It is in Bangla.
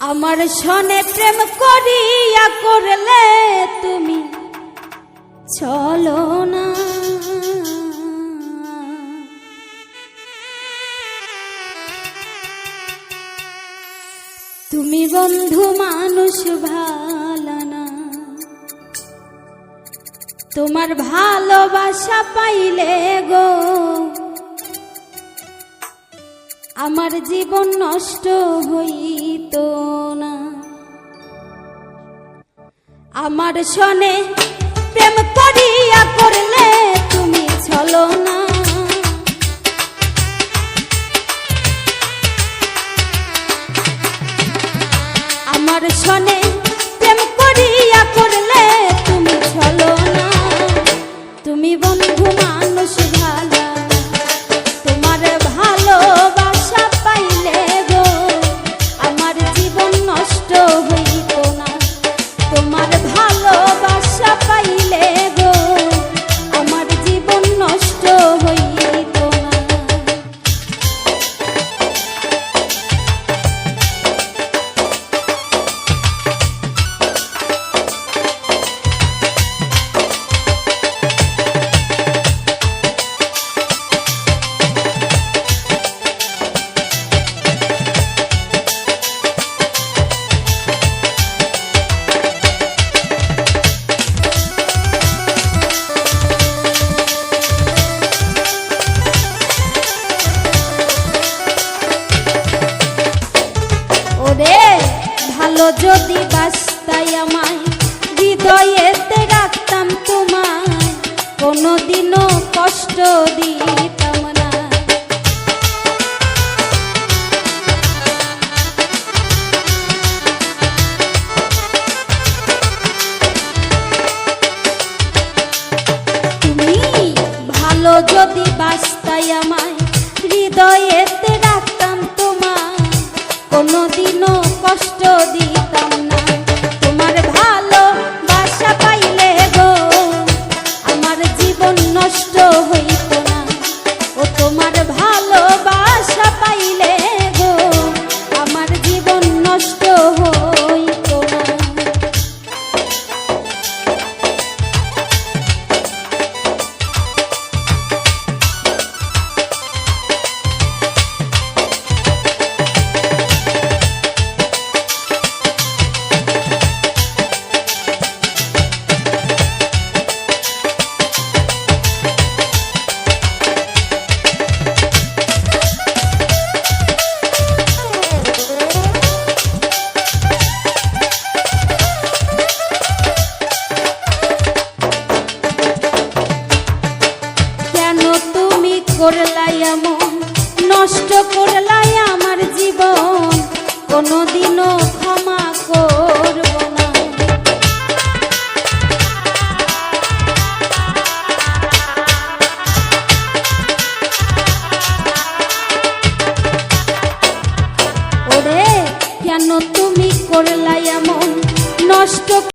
আমার সনে প্রেম করিয়া করলে তুমি চলো না, তুমি বন্ধু মানুষ ভালো না। তোমার ভালোবাসা পাইলে গো আমার জীবন নষ্ট হইতো না। আমার সনে প্রেম করিয়া করলে তুমি চলো না, আমার সনে প্রেম করিয়া করলে তুমি চলো না। তুমি বন্ধু মানুষ ভালো, তোমার ভালোবাসা পাইলে গো আমার জীবন নষ্ট হইতো না। তোমার ভালোবাসা পাইলে গো আমার জীবন নষ্ট হইতো না। ভালো যদি বাসতাই আমায় হৃদয়েতে রাখতাম তোমায়, কোনোদিনও কষ্ট দিতাম না। তুমি ভালো যদি বাসতাই আমায় হৃদয়েতে রাখতাম তোমায়, কোনোদিনও কষ্ট দিতাম না। তোমার ভালোবাসা পাইলে গো আমার জীবন নষ্ট হইতো না। ও তোমার ভালোবাসা পাইলে গো আমার জীবন নষ্ট হইতো না। করলাই এমন নষ্ট করলাই আমার জীবন, কোনোদিনও ক্ষমা করব না। ওরে কেন তুমি করলাই এমন নষ্ট